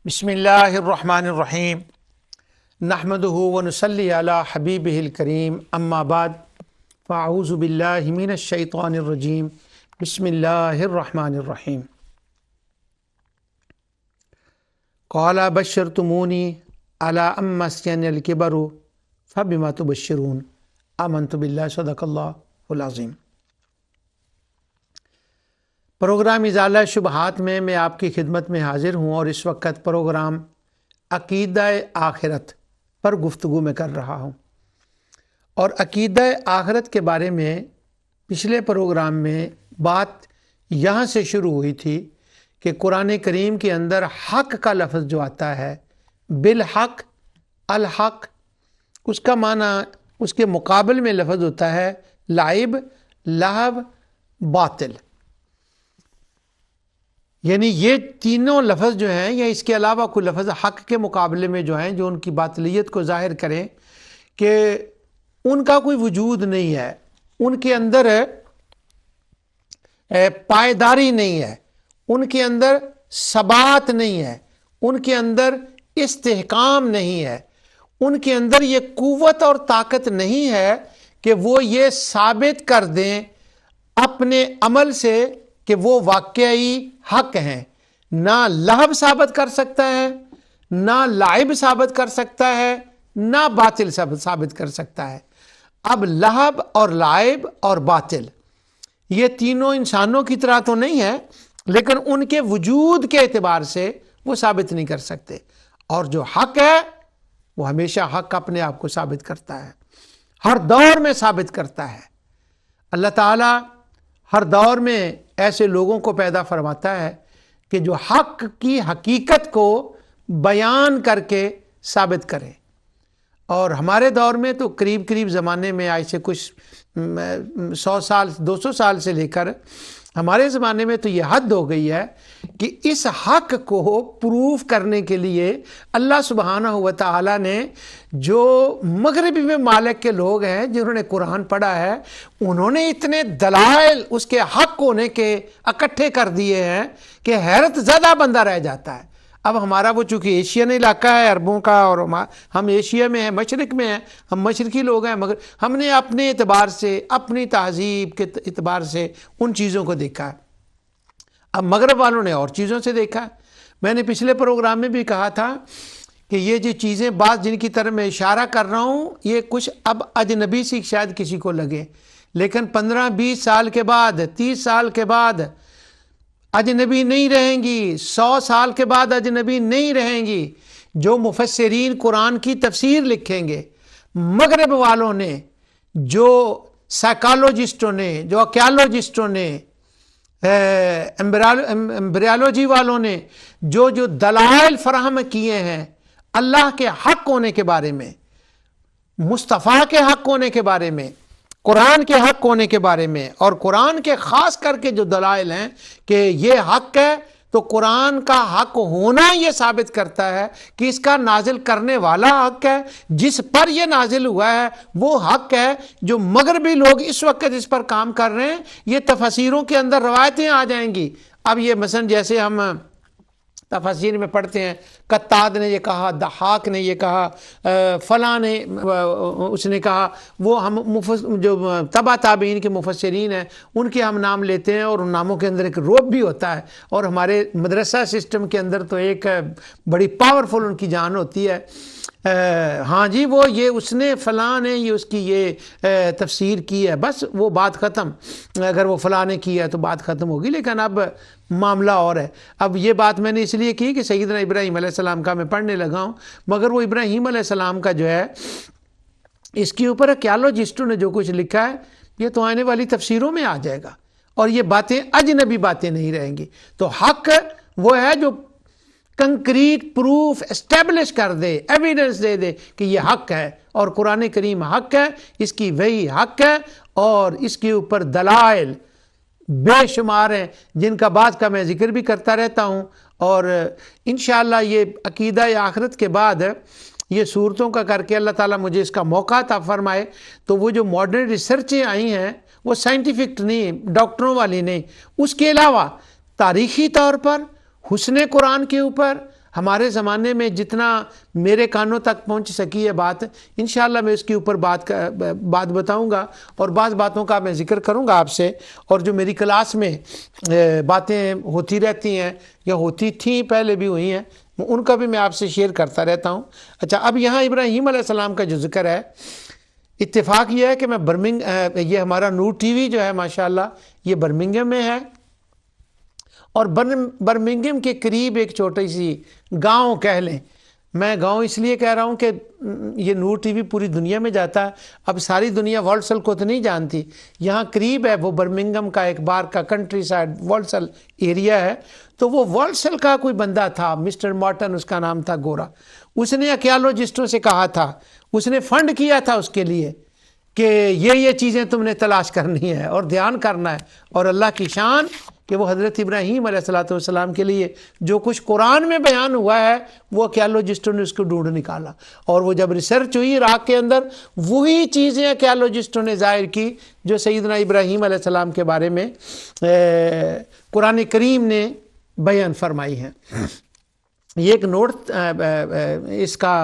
بسم اللہ الرحمن الرحیم نحمدہ ونصلی علی حبیبہ الکریم اما بعد فاعوذ باللہ من الشیطان الرجیم بسم اللہ الرحمن الرحیم قال بشرتمونی علی ام مسنی الکبر فبما تبشرون آمنت باللہ صدق اللہ العظیم۔ پروگرام ازالہ شبہات میں آپ کی خدمت میں حاضر ہوں اور اس وقت پروگرام عقیدہ آخرت پر گفتگو میں کر رہا ہوں، اور عقیدہ آخرت کے بارے میں پچھلے پروگرام میں بات یہاں سے شروع ہوئی تھی کہ قرآن کریم کے اندر حق کا لفظ جو آتا ہے، بالحق الحق، اس کا معنی اس کے مقابل میں لفظ ہوتا ہے لعب، لہو، باطل۔ یعنی یہ تینوں لفظ جو ہیں یا اس کے علاوہ کوئی لفظ حق کے مقابلے میں جو ہیں جو ان کی باطلیت کو ظاہر کریں کہ ان کا کوئی وجود نہیں ہے، ان کے اندر پائیداری نہیں ہے، ان کے اندر ثبات نہیں ہے، ان کے اندر استحکام نہیں ہے، ان کے اندر یہ قوت اور طاقت نہیں ہے کہ وہ یہ ثابت کر دیں اپنے عمل سے کہ وہ واقعی حق ہیں۔ نہ لہو ثابت کر سکتا ہے، نہ لعب ثابت کر سکتا ہے، نہ باطل ثابت کر سکتا ہے۔ اب لہو اور لعب اور باطل یہ تینوں انسانوں کی طرح تو نہیں ہے، لیکن ان کے وجود کے اعتبار سے وہ ثابت نہیں کر سکتے، اور جو حق ہے وہ ہمیشہ حق اپنے آپ کو ثابت کرتا ہے، ہر دور میں ثابت کرتا ہے۔ اللہ تعالیٰ ہر دور میں ایسے لوگوں کو پیدا فرماتا ہے کہ جو حق کی حقیقت کو بیان کر کے ثابت کریں، اور ہمارے دور میں تو قریب زمانے میں آج سے کچھ 100 سال 200 سال سے لے کر ہمارے زمانے میں تو یہ حد ہو گئی ہے کہ اس حق کو پروف کرنے کے لیے اللہ سبحانہ و تعالیٰ نے جو مغربی ممالک کے لوگ ہیں جنہوں نے قرآن پڑھا ہے، انہوں نے اتنے دلائل اس کے حق ہونے کے اکٹھے کر دیے ہیں کہ حیرت زدہ بندہ رہ جاتا ہے۔ اب ہمارا وہ چونکہ ایشین علاقہ ہے عربوں کا، اور ہم ایشیا میں ہیں، مشرق میں ہیں، ہم مشرقی لوگ ہیں، مگر ہم نے اپنے اعتبار سے، اپنی تہذیب کے اعتبار سے ان چیزوں کو دیکھا ہے۔ اب مغرب والوں نے اور چیزوں سے دیکھا۔ میں نے پچھلے پروگرام میں بھی کہا تھا کہ یہ جو چیزیں بعض جن کی طرف میں اشارہ کر رہا ہوں یہ کچھ اب اجنبی سی شاید کسی کو لگے، لیکن 15-20 سال کے بعد، 30 سال کے بعد اجنبی نہیں رہیں گی، 100 سال کے بعد اجنبی نہیں رہیں گی۔ جو مفسرین قرآن کی تفسیر لکھیں گے، مغرب والوں نے، جو سائیکالوجسٹوں نے، جو آرکیالوجسٹوں نے، ایمبریالوجی والوں نے جو دلائل فراہم کیے ہیں اللہ کے حق ہونے کے بارے میں، مصطفیٰ کے حق ہونے کے بارے میں، قرآن کے حق ہونے کے بارے میں، اور قرآن کے خاص کر کے جو دلائل ہیں کہ یہ حق ہے، تو قرآن کا حق ہونا یہ ثابت کرتا ہے کہ اس کا نازل کرنے والا حق ہے، جس پر یہ نازل ہوا ہے وہ حق ہے۔ جو مغربی لوگ اس وقت اس پر کام کر رہے ہیں، یہ تفاسیروں کے اندر روایتیں آ جائیں گی۔ اب یہ مثلا جیسے ہم تفاسیر میں پڑھتے ہیں، قتاد نے یہ کہا، ضحاک نے یہ کہا، فلاں نے اس نے کہا، وہ ہم جو تبع تابعین کے مفسرین ہیں ان کے ہم نام لیتے ہیں، اور ان ناموں کے اندر ایک روب بھی ہوتا ہے، اور ہمارے مدرسہ سسٹم کے اندر تو ایک بڑی پاورفل ان کی جان ہوتی ہے۔ ہاں جی وہ یہ اس نے فلاں نے یہ اس کی یہ تفسیر کی ہے، بس وہ بات ختم۔ اگر وہ فلاں نے کی ہے تو بات ختم ہوگی، لیکن اب معاملہ اور ہے۔ اب یہ بات میں نے اس لیے کی کہ سیدنا ابراہیم علیہ السلام کا میں پڑھنے لگا ہوں، مگر وہ ابراہیم علیہ السلام کا جو ہے اس کے اوپر آرکیالوجسٹوں نے جو کچھ لکھا ہے یہ تو آنے والی تفسیروں میں آ جائے گا، اور یہ باتیں اجنبی باتیں نہیں رہیں گی۔ تو حق وہ ہے جو کنکریٹ پروف اسٹیبلش کر دے، ایویڈنس دے دے کہ یہ حق ہے، اور قرآن کریم حق ہے، اس کی وحی حق ہے، اور اس کے اوپر دلائل بے شمار ہیں جن کا بعض کا میں ذکر بھی کرتا رہتا ہوں، اور انشاءاللہ یہ عقیدہ آخرت کے بعد یہ صورتوں کا کر کے اللہ تعالیٰ مجھے اس کا موقع عطا فرمائے تو وہ جو ماڈرن ریسرچیں آئی ہیں وہ سائنٹیفک نہیں، ڈاکٹروں والی نہیں، اس کے علاوہ تاریخی طور پر حسن قرآن کے اوپر، ہمارے زمانے میں جتنا میرے کانوں تک پہنچ سکی ہے بات، انشاءاللہ میں اس کے اوپر بات بتاؤں گا، اور بعض باتوں کا میں ذکر کروں گا آپ سے، اور جو میری کلاس میں باتیں ہوتی رہتی ہیں یا ہوتی تھیں پہلے بھی ہوئی ہیں، ان کا بھی میں آپ سے شیئر کرتا رہتا ہوں۔ اچھا، اب یہاں ابراہیم علیہ السلام کا جو ذکر ہے، اتفاق یہ ہے کہ میں یہ ہمارا نور ٹی وی جو ہے ماشاءاللہ یہ برمنگھم میں ہے، اور برمنگھم کے قریب ایک چھوٹی سی گاؤں کہہ لیں، میں گاؤں اس لیے کہہ رہا ہوں کہ یہ نور ٹی وی پوری دنیا میں جاتا ہے، اب ساری دنیا والسل کو تو نہیں جانتی، یہاں قریب ہے، وہ برمنگھم کا ایک بار کا کنٹری سائڈ والسل ایریا ہے، تو وہ والسل کا کوئی بندہ تھا، مسٹر مارٹن اس کا نام تھا، گورا، اس نے آرکیالوجسٹوں سے کہا تھا، اس نے فنڈ کیا تھا اس کے لیے کہ یہ چیزیں تم نے تلاش کرنی ہے اور دھیان کرنا ہے، اور اللہ کی شان کہ وہ حضرت ابراہیم علیہ السلام کے لیے جو کچھ قرآن میں بیان ہوا ہے وہ آرکیالوجسٹوں نے اس کو ڈھونڈ نکالا، اور وہ جب ریسرچ ہوئی عراق کے اندر، وہی چیزیں آرکیالوجسٹوں نے ظاہر کی جو سیدنا ابراہیم علیہ السلام کے بارے میں قرآن کریم نے بیان فرمائی ہیں۔ یہ ایک نوٹ اس کا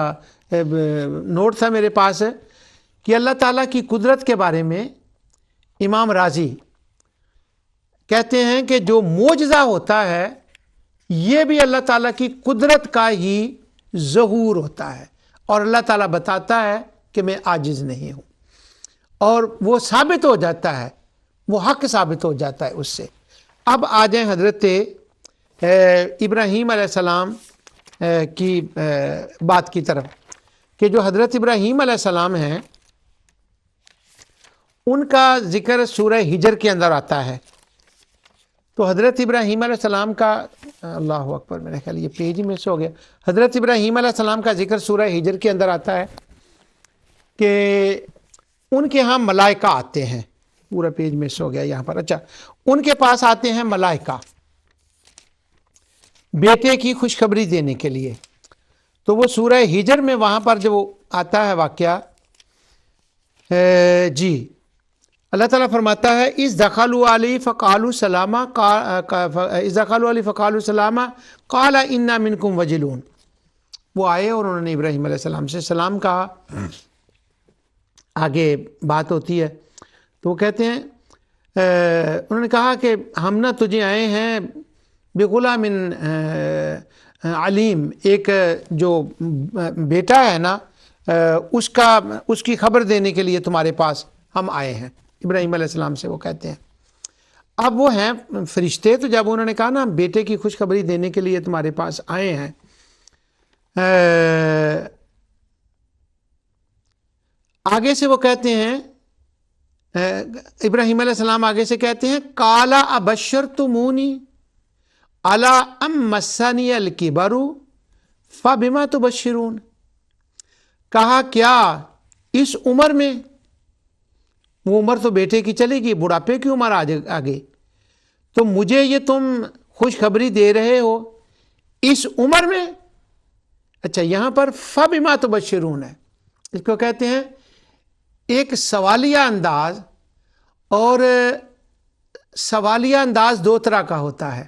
نوٹ تھا میرے پاس کہ اللہ تعالیٰ کی قدرت کے بارے میں امام رازی کہتے ہیں کہ جو معجزہ ہوتا ہے یہ بھی اللہ تعالیٰ کی قدرت کا ہی ظہور ہوتا ہے، اور اللہ تعالیٰ بتاتا ہے کہ میں عاجز نہیں ہوں، اور وہ ثابت ہو جاتا ہے، وہ حق ثابت ہو جاتا ہے اس سے۔ اب آ جائیں حضرت ابراہیم علیہ السلام کی بات کی طرف، کہ جو حضرت ابراہیم علیہ السلام ہیں ان کا ذکر سورہ ہجر کے اندر آتا ہے۔ تو حضرت ابراہیم علیہ السلام کا، اللہ اکبر، میرے خیال یہ پیج ہی میں سے ہو گیا، حضرت ابراہیم علیہ السلام کا ذکر سورہ ہجر کے اندر آتا ہے کہ ان کے ہاں ملائکہ آتے ہیں، پورا پیج میں سے ہو گیا یہاں پر، اچھا، ان کے پاس آتے ہیں ملائکہ بیٹے کی خوشخبری دینے کے لیے۔ تو وہ سورہ ہجر میں وہاں پر جو آتا ہے واقعہ، جی اللہ تعالیٰ فرماتا ہے اِذ دخلوا علیہ فقالوا سلاما، اِذ دخلوا علیہ فقالوا سلاما قال انا منکم وجلون، وہ آئے اور انہوں نے ابراہیم علیہ السلام سے سلام کہا۔ آگے بات ہوتی ہے تو وہ کہتے ہیں، انہوں نے کہا کہ ہم نہ تجھے آئے ہیں بغلام علیم، ایک جو بیٹا ہے نا اس کی خبر دینے کے لیے تمہارے پاس ہم آئے ہیں، ابراہیم علیہ السلام سے وہ کہتے ہیں۔ اب وہ ہیں فرشتے، تو جب انہوں نے کہا نا بیٹے کی خوشخبری دینے کے لیے تمہارے پاس آئے ہیں، آگے سے وہ کہتے ہیں، ابراہیم علیہ السلام آگے سے کہتے ہیں قالا ابشرتمونی علی ام مسنی الکبر فبما تبشرون، کہا کیا اس عمر میں، وہ عمر تو بیٹے کی چلے گی، بڑھاپے کی عمر آگے، تو مجھے یہ تم خوشخبری دے رہے ہو اس عمر میں؟ اچھا، یہاں پر فبما تبشرون ہے، اس کو کہتے ہیں ایک سوالیہ انداز، اور سوالیہ انداز دو طرح کا ہوتا ہے،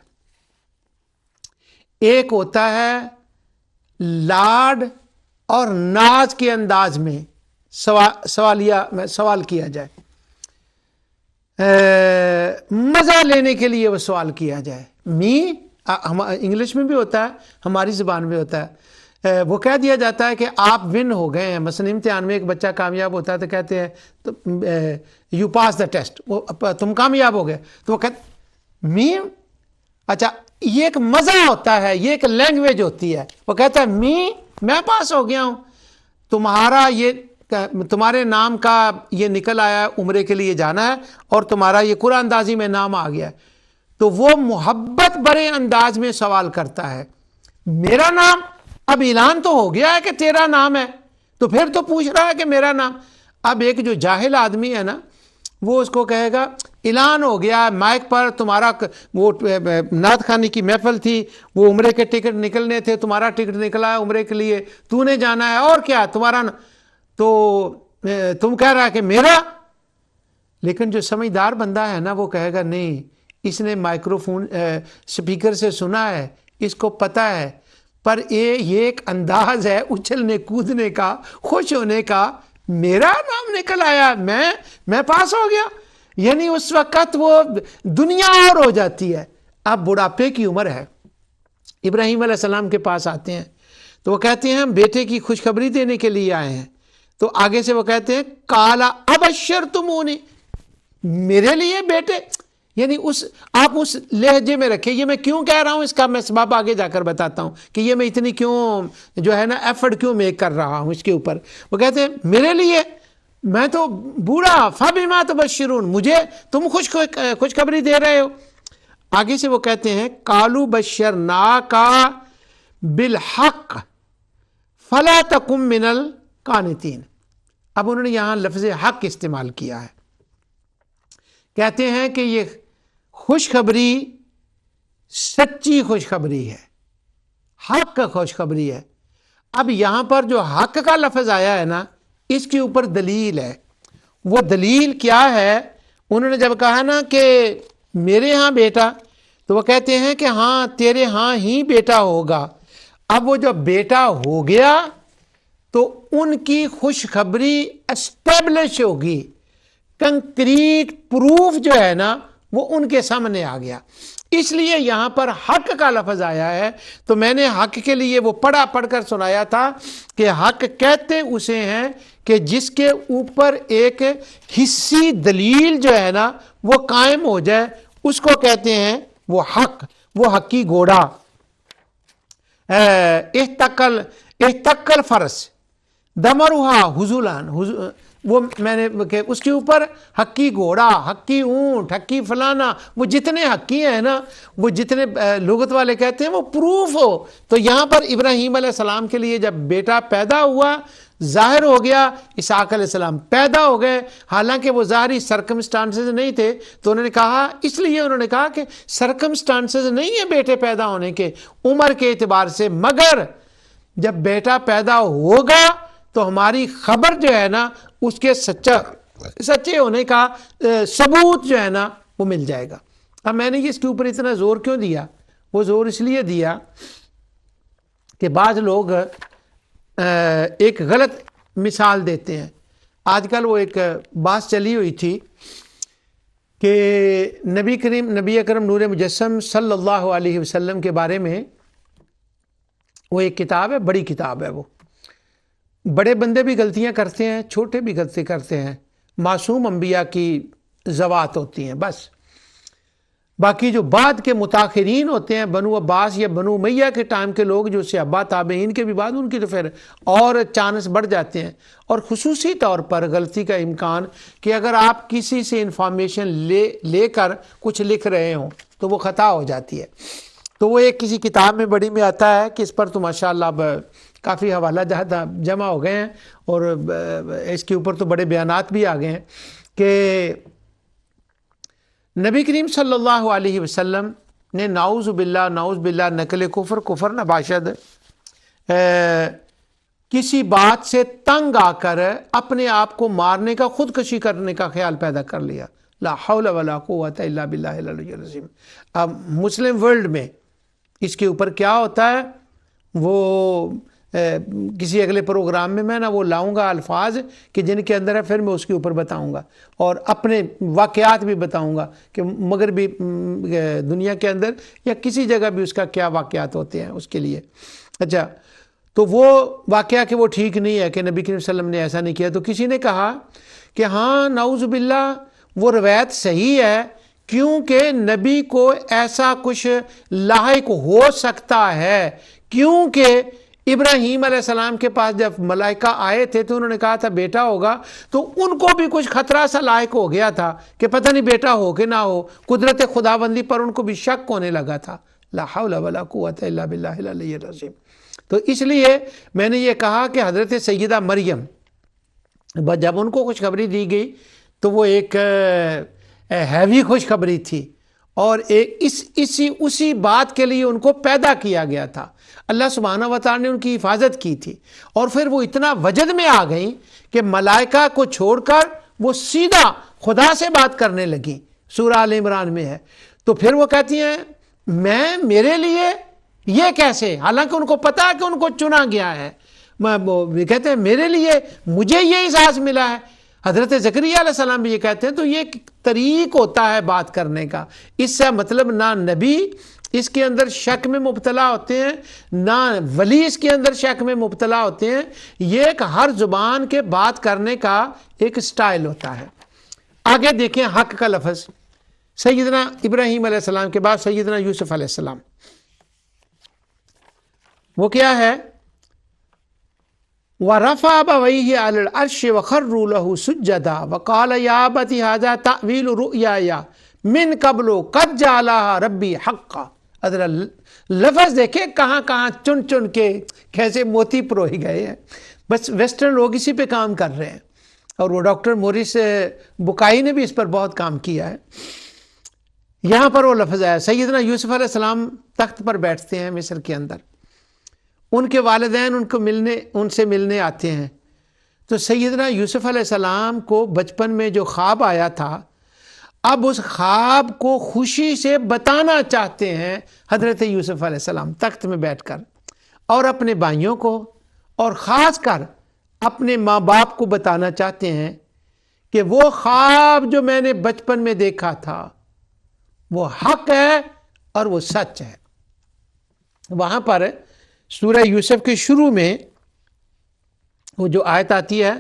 ایک ہوتا ہے لاڈ اور ناز کے انداز میں سوال کیا جائے، مزہ لینے کے لیے وہ سوال کیا جائے، انگلش میں بھی ہوتا ہے، ہماری زبان میں ہوتا ہے، وہ کہہ دیا جاتا ہے کہ آپ ون ہو گئے ہیں، مثلا امتحان میں ایک بچہ کامیاب ہوتا ہے تو کہتے ہیں یو پاس دا ٹیسٹ، تم کامیاب ہو گئے، تو وہ کہتے اچھا یہ ایک مزہ ہوتا ہے، یہ ایک لینگویج ہوتی ہے، وہ کہتا ہے میں پاس ہو گیا ہوں، تمہارے نام کا یہ نکل آیا عمرے کے لیے جانا ہے، اور تمہارا یہ قرآن اندازی میں نام آ گیا ہے، تو وہ محبت برے انداز میں سوال کرتا ہے، میرا نام اب اعلان تو ہو گیا ہے کہ تیرا نام ہے، تو پھر تو پوچھ رہا ہے کہ میرا نام۔ اب ایک جو جاہل آدمی ہے نا، وہ اس کو کہے گا اعلان ہو گیا مائک پر، تمہارا وہ نعت خوانی کی محفل تھی، وہ عمرے کے ٹکٹ نکلنے تھے، تمہارا ٹکٹ نکلا ہے عمرے کے لیے، تو نے جانا ہے، اور کیا تمہارا تو تم کہہ رہا ہے کہ میرا۔ لیکن جو سمجھدار بندہ ہے نا وہ کہے گا نہیں، اس نے مائکرو فون سپیکر سے سنا ہے، اس کو پتہ ہے پر یہ ایک انداز ہے اچھلنے کودنے کا، خوش ہونے کا، میرا نام نکل آیا، میں پاس ہو گیا. یعنی اس وقت وہ دنیا اور ہو جاتی ہے. اب بڑھاپے کی عمر ہے، ابراہیم علیہ السلام کے پاس آتے ہیں تو وہ کہتے ہیں ہم بیٹے کی خوشخبری دینے کے لیے آئے ہیں. تو آگے سے وہ کہتے ہیں کالا ابشرتمونی، میرے لیے بیٹے. یعنی آپ اس لہجے میں رکھیں. یہ میں کیوں کہہ رہا ہوں اس کا میں سبب آگے جا کر بتاتا ہوں کہ یہ میں اتنی کیوں جو ہے نا ایفرٹ کیوں میک کر رہا ہوں اس کے اوپر. وہ کہتے ہیں میرے لیے، میں تو بوڑھا، فبما تبشرون، مجھے تم خوشخبری دے رہے ہو. آگے سے وہ کہتے ہیں قالوا بشرناک بالحق فلا تکن من القانتین. اب انہوں نے یہاں لفظ حق استعمال کیا ہے. کہتے ہیں کہ یہ خوشخبری سچی خوشخبری ہے، حق کا خوشخبری ہے. اب یہاں پر جو حق کا لفظ آیا ہے نا، اس کے اوپر دلیل ہے. وہ دلیل کیا ہے؟ انہوں نے جب کہا نا کہ میرے ہاں بیٹا، تو وہ کہتے ہیں کہ ہاں تیرے ہاں ہی بیٹا ہوگا. اب وہ جب بیٹا ہو گیا تو ان کی خوشخبری اسٹیبلش ہوگی، کنکریٹ پروف جو ہے نا وہ ان کے سامنے آ گیا. اس لیے یہاں پر حق کا لفظ آیا ہے. تو میں نے حق کے لیے وہ پڑھ کر سنایا تھا کہ حق کہتے اسے ہیں کہ جس کے اوپر ایک حصی دلیل جو ہے نا وہ قائم ہو جائے، اس کو کہتے ہیں وہ حق، وہ حقی گھوڑا. احتقل فرس دمرها حضولان، وہ میں نے کہ اس کے اوپر حقی گھوڑا، حقی اونٹ، حقی فلانا، وہ جتنے حقی ہیں نا، وہ جتنے لغت والے کہتے ہیں وہ پروف ہو. تو یہاں پر ابراہیم علیہ السلام کے لیے جب بیٹا پیدا ہوا، ظاہر ہو گیا، اسحاق علیہ السلام پیدا ہو گئے، حالانکہ وہ ظاہری سرکمسٹانسز نہیں تھے. تو انہوں نے کہا، اس لیے انہوں نے کہا کہ سرکمسٹانسز نہیں ہیں بیٹے پیدا ہونے کے عمر کے اعتبار سے، مگر جب بیٹا پیدا ہوگا تو ہماری خبر جو ہے نا اس کے سچے ہونے کا ثبوت جو ہے نا وہ مل جائے گا. اب میں نے اس کے اوپر اتنا زور کیوں دیا؟ وہ زور اس لیے دیا کہ بعض لوگ ایک غلط مثال دیتے ہیں. آج کل وہ ایک بات چلی ہوئی تھی کہ نبی اکرم نور مجسم صلی اللہ علیہ وسلم کے بارے میں وہ ایک کتاب ہے، بڑی کتاب ہے. وہ بڑے بندے بھی غلطیاں کرتے ہیں، چھوٹے بھی غلطی کرتے ہیں، معصوم انبیاء کی ذوات ہوتی ہیں بس. باقی جو بعد کے متاخرین ہوتے ہیں، بنو عباس یا بنو امیہ کے ٹائم کے لوگ جو صحابہ تابعین کے بھی بعد، ان کی تو پھر اور چانس بڑھ جاتے ہیں. اور خصوصی طور پر غلطی کا امکان کہ اگر آپ کسی سے انفارمیشن لے کر کچھ لکھ رہے ہوں تو وہ خطا ہو جاتی ہے. تو وہ ایک کسی کتاب میں بڑی میں آتا ہے کہ اس پر تو ماشاءاللہ اب کافی حوالہ جات جمع ہو گئے ہیں اور اس کے اوپر تو بڑے بیانات بھی آ گئے ہیں کہ نبی کریم صلی اللہ علیہ وسلم نے نعوذ باللہ نقل کفر نباشد کسی بات سے تنگ آ کر اپنے آپ کو مارنے کا، خودکشی کرنے کا خیال پیدا کر لیا. لا حول ولا قوت الا باللہ العلی العظیم. اب مسلم ورلڈ میں اس کے اوپر کیا ہوتا ہے، وہ کسی اگلے پروگرام میں نا وہ لاؤں گا الفاظ کہ جن کے اندر ہے، پھر میں اس کے اوپر بتاؤں گا اور اپنے واقعات بھی بتاؤں گا کہ مغربی دنیا کے اندر یا کسی جگہ بھی اس کا کیا واقعات ہوتے ہیں اس کے لیے. اچھا، تو وہ واقعہ کہ وہ ٹھیک نہیں ہے کہ نبی کریم صلی اللہ علیہ وسلم نے ایسا نہیں کیا. تو کسی نے کہا کہ ہاں نعوذ باللہ وہ روایت صحیح ہے، کیونکہ نبی کو ایسا کچھ لاحق ہو سکتا ہے، کیونکہ ابراہیم علیہ السلام کے پاس جب ملائکہ آئے تھے تو انہوں نے کہا تھا بیٹا ہوگا، تو ان کو بھی کچھ خطرہ سا لاحق ہو گیا تھا کہ پتہ نہیں بیٹا ہو کہ نہ ہو. قدرت خداوندی پر ان کو بھی شک ہونے لگا تھا. لا حول ولا قوت الا باللہ العلی العظیم. تو اس لیے میں نے یہ کہا کہ حضرت سیدہ مریم جب ان کو خوشخبری دی گئی تو وہ ایک ہیوی خوشخبری تھی، اور اسی بات کے لیے ان کو پیدا کیا گیا تھا. اللہ سبحانہ و تعالی نے ان کی حفاظت کی تھی، اور پھر وہ اتنا وجد میں آ گئیں کہ ملائکہ کو چھوڑ کر وہ سیدھا خدا سے بات کرنے لگیں. سورہ آل عمران میں ہے. تو پھر وہ کہتی ہیں میرے لیے یہ کیسے؟ حالانکہ ان کو پتا ہے کہ ان کو چنا گیا ہے. کہتے ہیں میرے لیے مجھے یہ احساس ملا ہے. حضرت زکریا علیہ السلام بھی یہ کہتے ہیں. تو یہ ایک طریق ہوتا ہے بات کرنے کا. اس سے مطلب نہ نبی اس کے اندر شک میں مبتلا ہوتے ہیں، نہ ولی اس کے اندر شک میں مبتلا ہوتے ہیں. یہ ایک ہر زبان کے بات کرنے کا ایک سٹائل ہوتا ہے. آگے دیکھیں حق کا لفظ. سیدنا ابراہیم علیہ السلام کے بعد سیدنا یوسف علیہ السلام، وہ کیا ہے؟ وَرَفَعَ أَبَوَيْهِ عَلَى الْعَرْشِ وَخَرُّوا لَهُ سُجَّدًا وَقَالَ يَا أَبَتِ هَذَا تَأْوِيلُ رُؤْيَايَ مِن قَبْلُ قَدْ جَعَلَهَا رَبِّي حَقًّا. لفظ دیکھیں کہاں کہاں چن چن کے کیسے موتی پروئے گئے ہیں. بس ویسٹرن لوگ اسی پہ کام کر رہے ہیں، اور وہ ڈاکٹر موریس بکائی نے بھی اس پر بہت کام کیا ہے. یہاں پر وہ لفظ ہے. سیدنا یوسف علیہ السلام تخت پر بیٹھتے ہیں مصر کے اندر. ان کے والدین ان سے ملنے آتے ہیں. تو سیدنا یوسف علیہ السلام کو بچپن میں جو خواب آیا تھا، اب اس خواب کو خوشی سے بتانا چاہتے ہیں حضرت یوسف علیہ السلام تخت میں بیٹھ کر، اور اپنے بھائیوں کو اور خاص کر اپنے ماں باپ کو بتانا چاہتے ہیں کہ وہ خواب جو میں نے بچپن میں دیکھا تھا وہ حق ہے اور وہ سچ ہے. وہاں پر سورہ یوسف کے شروع میں وہ جو آیت آتی ہے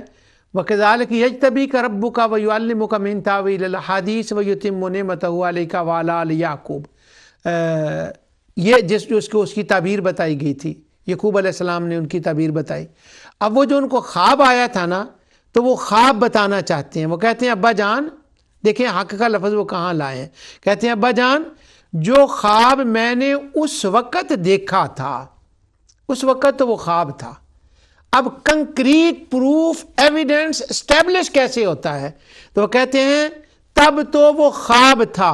وَكَذَلِكَ يَجْتَبِيكَ رَبُّكَ وَيُعَلِّمُكَ مِن تَأْوِيلِ الْأَحَادِيثِ وَيُتِمُّ نِعْمَتَهُ عَلَيْكَ وَعَلَىٰ آلِ يَعْقُوبَ. یہ اس کی تعبیر بتائی گئی تھی. یعقوب علیہ السلام نے ان کی تعبیر بتائی. اب وہ جو ان کو خواب آیا تھا نا، تو وہ خواب بتانا چاہتے ہیں. وہ کہتے ہیں ابا جان، دیکھیں حق کا لفظ وہ کہاں لائے ہیں. کہتے ہیں ابا جان، جو خواب میں نے اس وقت دیکھا تھا، اس وقت تو وہ خواب تھا. اب کنکریٹ پروف ایویڈنس اسٹیبلش کیسے ہوتا ہے؟ تو وہ کہتے ہیں تب تو وہ خواب تھا،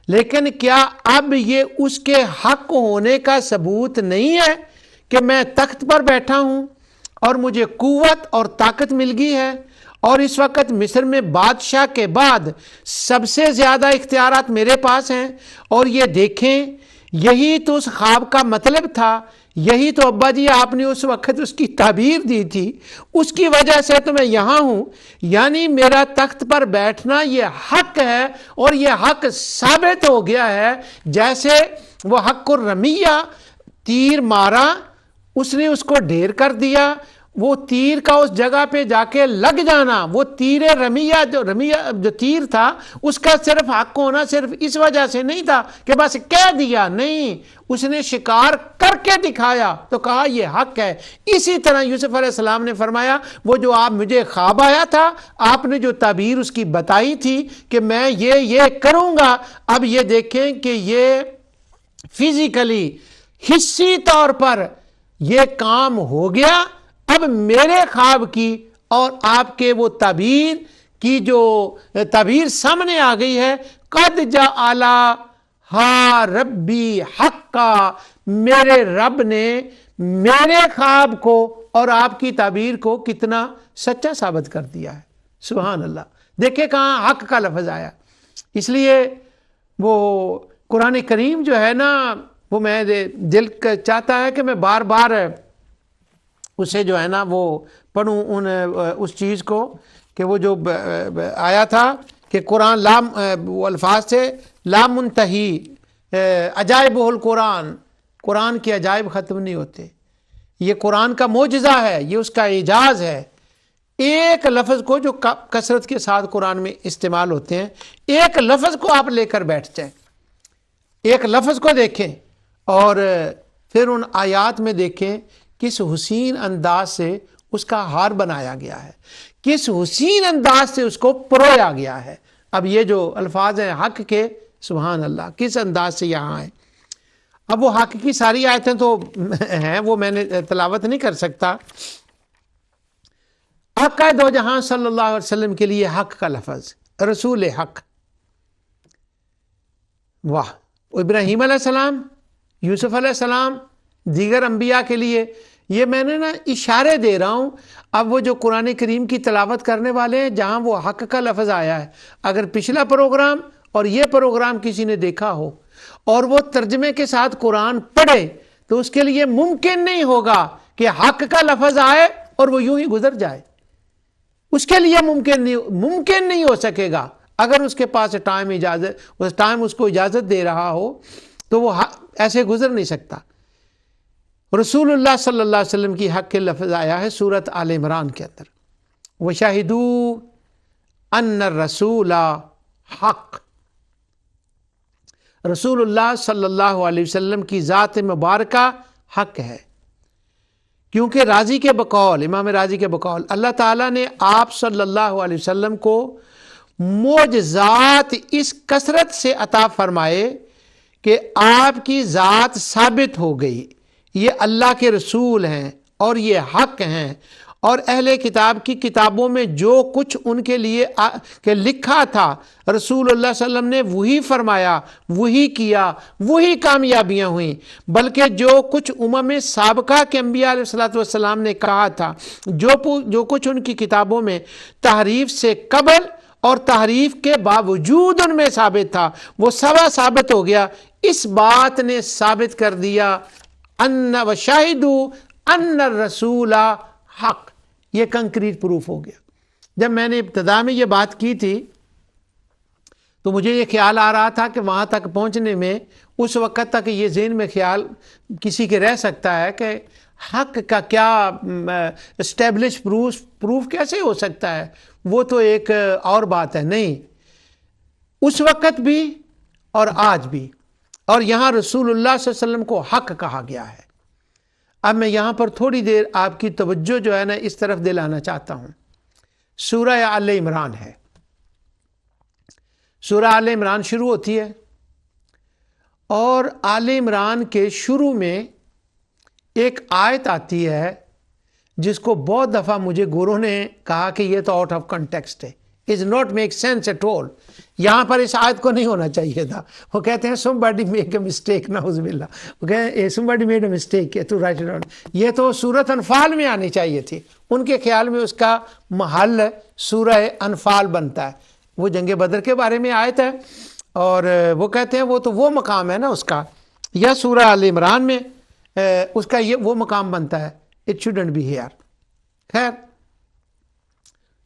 لیکن کیا اب یہ اس کے حق ہونے کا ثبوت نہیں ہے کہ میں تخت پر بیٹھا ہوں اور مجھے قوت اور طاقت مل گئی ہے، اور اس وقت مصر میں بادشاہ کے بعد سب سے زیادہ اختیارات میرے پاس ہیں. اور یہ دیکھیں، یہی تو اس خواب کا مطلب تھا، یہی تو ابا جی آپ نے اس وقت اس کی تعبیر دی تھی، اس کی وجہ سے تو میں یہاں ہوں. یعنی میرا تخت پر بیٹھنا یہ حق ہے، اور یہ حق ثابت ہو گیا ہے. جیسے وہ حق الرمیہ، تیر مارا، اس نے اس کو ڈھیر کر دیا. وہ تیر کا اس جگہ پہ جا کے لگ جانا، وہ تیر رمیہ جو تیر تھا، اس کا صرف حق ہونا صرف اس وجہ سے نہیں تھا کہ بس کہہ دیا، نہیں، اس نے شکار کر کے دکھایا تو کہا یہ حق ہے. اسی طرح یوسف علیہ السلام نے فرمایا وہ جو آپ مجھے خواب آیا تھا، آپ نے جو تعبیر اس کی بتائی تھی کہ میں یہ کروں گا، اب یہ دیکھیں کہ یہ فزیکلی حصی طور پر یہ کام ہو گیا. اب میرے خواب کی اور آپ کے وہ تعبیر کی جو تعبیر سامنے آ گئی ہے، قد جعلھا ربی حقا، میرے رب نے میرے خواب کو اور آپ کی تعبیر کو کتنا سچا ثابت کر دیا ہے. سبحان اللہ. دیکھیں کہاں حق کا لفظ آیا. اس لیے وہ قرآن کریم جو ہے نا، وہ میں دل چاہتا ہے کہ میں بار بار اسے جو ہے نا وہ پڑھوں اس چیز کو، کہ وہ جو آیا تھا کہ قرآن لام وہ الفاظ تھے لا منتہی عجائب القرآن، قرآن کے عجائب ختم نہیں ہوتے. یہ قرآن کا معجزہ ہے، یہ اس کا اعجاز ہے. ایک لفظ کو جو کثرت کے ساتھ قرآن میں استعمال ہوتے ہیں، ایک لفظ کو آپ لے کر بیٹھ جائیں، ایک لفظ کو دیکھیں اور پھر ان آیات میں دیکھیں کس حسین انداز سے اس کا ہار بنایا گیا ہے، کس حسین انداز سے اس کو پرویا گیا ہے. اب یہ جو الفاظ ہیں حق کے، سبحان اللہ، کس انداز سے یہاں ہیں. اب وہ حق کی ساری آیتیں تو ہیں، وہ میں نے تلاوت نہیں کر سکتا. آقا دو جہاں صلی اللہ علیہ وسلم کے لیے حق کا لفظ، رسول حق. واہ. ابراہیم علیہ السلام، یوسف علیہ السلام، دیگر انبیاء کے لیے یہ میں نے نا اشارے دے رہا ہوں. اب وہ جو قرآن کریم کی تلاوت کرنے والے ہیں، جہاں وہ حق کا لفظ آیا ہے، اگر پچھلا پروگرام اور یہ پروگرام کسی نے دیکھا ہو اور وہ ترجمے کے ساتھ قرآن پڑھے، تو اس کے لیے ممکن نہیں ہوگا کہ حق کا لفظ آئے اور وہ یوں ہی گزر جائے. اس کے لیے ممکن نہیں ہو سکے گا. اگر اس کے پاس ٹائم اس کو اجازت دے رہا ہو تو وہ ایسے گزر نہیں سکتا. رسول اللہ صلی اللہ علیہ وسلم کی حق کے لفظ آیا ہے سورت آل عمران کے اندر، وَشَهِدُوا أَنَّ الرَّسُولَ حق. رسول اللہ صلی اللہ علیہ وسلم کی ذات مبارکہ حق ہے، کیونکہ راضی کے بقول، امام راضی کے بقول، اللہ تعالیٰ نے آپ صلی اللہ علیہ وسلم کو معجزات اس کثرت سے عطا فرمائے کہ آپ کی ذات ثابت ہو گئی. یہ اللہ کے رسول ہیں اور یہ حق ہیں، اور اہل کتاب کی کتابوں میں جو کچھ ان کے لیے کہ لکھا تھا رسول اللہ صلی اللہ علیہ وسلم نے وہی فرمایا، وہی کیا، وہی کامیابیاں ہوئیں. بلکہ جو کچھ سابقہ کے انبیاء علیہ السلام نے کہا تھا، جو کچھ ان کی کتابوں میں تحریف سے قبل اور تحریف کے باوجود ان میں ثابت تھا، وہ سوا ثابت ہو گیا. اس بات نے ثابت کر دیا وَشَاهِدُوا أَنَّ الرَّسُولَ حق. یہ کنکریٹ پروف ہو گیا. جب میں نے ابتدا میں یہ بات کی تھی تو مجھے یہ خیال آ رہا تھا کہ وہاں تک پہنچنے میں اس وقت تک یہ ذہن میں خیال کسی کے رہ سکتا ہے کہ حق کا کیا اسٹیبلش پروف کیسے ہو سکتا ہے، وہ تو ایک اور بات ہے. نہیں، اس وقت بھی اور آج بھی، اور یہاں رسول اللہ صلی اللہ علیہ وسلم کو حق کہا گیا ہے. اب میں یہاں پر تھوڑی دیر آپ کی توجہ جو ہے نا اس طرف دلانا چاہتا ہوں. سورہ آل عمران ہے. سورہ آل عمران شروع ہوتی ہے، اور آل عمران کے شروع میں ایک آیت آتی ہے جس کو بہت دفعہ مجھے گوروں نے کہا کہ یہ تو آؤٹ آف کنٹیکسٹ ہے، is not make sense at all. یہاں پر اس آیت کو نہیں ہونا چاہیے تھا. وہ کہتے ہیں somebody make a mistake، نعوذ باللہ. وہ کہتے ہیں somebody made a mistake to write it down. یہ تو سورۃ انفال میں آنی چاہیے تھی. ان کے خیال میں اس کا محل سورہ انفال بنتا ہے. وہ جنگ بدر کے بارے میں آیت ہے، اور وہ کہتے ہیں وہ تو وہ مقام ہے نا اس کا، یا سورہ آل عمران میں اس کا یہ وہ مقام بنتا ہے. It shouldn't be here. خیر،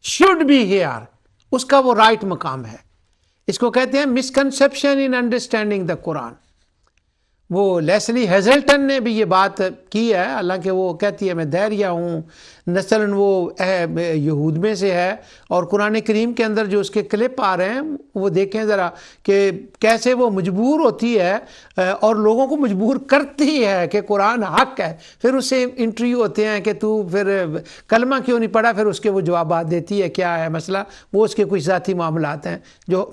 should be here اس کا وہ رائٹ مقام ہے. اس کو کہتے ہیں مسکنسیپشن ان انڈرسٹینڈنگ دا قرآن. وہ لیسلی ہیزلٹن نے بھی یہ بات کی ہے، حالانکہ وہ کہتی ہے میں دہریہ ہوں، نسلاً وہ یہود میں سے ہے، اور قرآن کریم کے اندر جو اس کے کلپ آ رہے ہیں وہ دیکھیں ذرا کہ کیسے وہ مجبور ہوتی ہے اور لوگوں کو مجبور کرتی ہے کہ قرآن حق ہے. پھر اس سے انٹرویو ہوتے ہیں کہ تو پھر کلمہ کیوں نہیں پڑھا، پھر اس کے وہ جوابات دیتی ہے کیا ہے مسئلہ. وہ اس کے کچھ ذاتی معاملات ہیں جو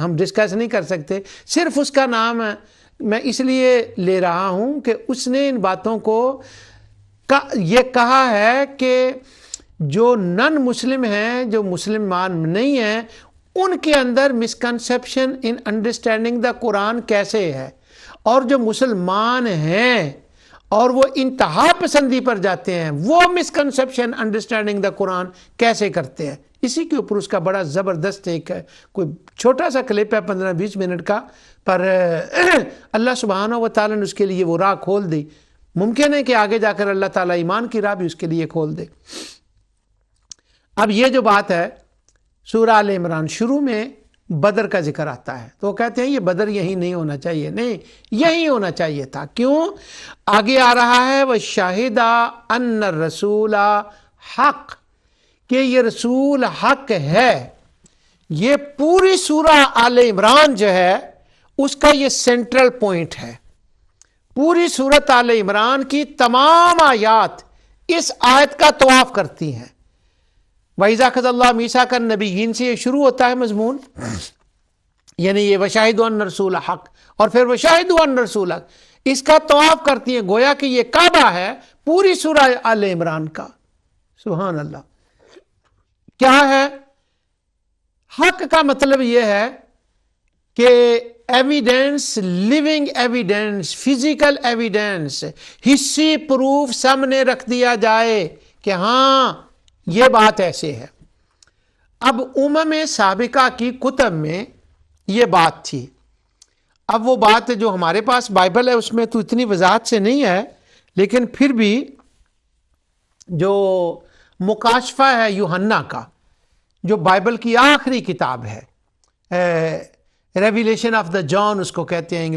ہم ڈسکس نہیں کر سکتے. صرف اس کا نام میں اس لیے لے رہا ہوں کہ اس نے ان باتوں کو یہ کہا ہے کہ جو نن مسلم ہیں، جو مسلمان نہیں ہیں، ان کے اندر مسکنسیپشن ان انڈرسٹینڈنگ دا قرآن کیسے ہے، اور جو مسلمان ہیں اور وہ انتہا پسندی پر جاتے ہیں وہ مسکنسیپشن انڈرسٹینڈنگ دا قرآن کیسے کرتے ہیں. اسی کے اوپر اس کا بڑا زبردست ایک کوئی چھوٹا سا کلپ ہے 15-20 منٹ کا، پر اللہ سبحانہ و تعالیٰ نے اس کے لیے وہ راہ کھول دی. ممکن ہے کہ آگے جا کر اللہ تعالیٰ ایمان کی راہ بھی اس کے لیے کھول دے. اب یہ جو بات ہے سورہ آل عمران شروع میں بدر کا ذکر آتا ہے، تو وہ کہتے ہیں یہ بدر یہی نہیں ہونا چاہیے. نہیں، یہی ہونا چاہیے تھا. کیوں؟ آگے آ رہا ہے وَشَاهِدَ أَنَّ الرَّسُولَ حق، کہ یہ رسول حق ہے. یہ پوری سورہ آل عمران جو ہے اس کا یہ سینٹرل پوائنٹ ہے. پوری سورت آل عمران کی تمام آیات اس آیت کا طواف کرتی ہیں. وَإِذَا أَخَذَ اللَّهُ مِيثَاقَ النَّبِيِّينَ سے یہ شروع ہوتا ہے مضمون، یعنی یہ وَشَاهِدُوا أَنَّ الرَّسُولَ حق، اور پھر وَشَاهِدُوا أَنَّ الرَّسُولَ اس کا طواف کرتی ہیں. گویا کہ یہ کعبہ ہے پوری سورہ آل عمران کا. سبحان اللہ. کیا ہے حق کا مطلب؟ یہ ہے کہ evidence, living evidence, physical evidence, حصی پروف سامنے رکھ دیا جائے کہ ہاں یہ بات ایسے ہے. اب سابقہ کی کتب میں یہ بات تھی. اب وہ بات جو ہمارے پاس بائبل ہے اس میں تو اتنی وضاحت سے نہیں ہے، لیکن پھر بھی جو مکاشفہ ہے یوحنا کا، جو بائبل کی آخری کتاب ہے، ریویلیشن آف دا جان اس کو کہتے ہیں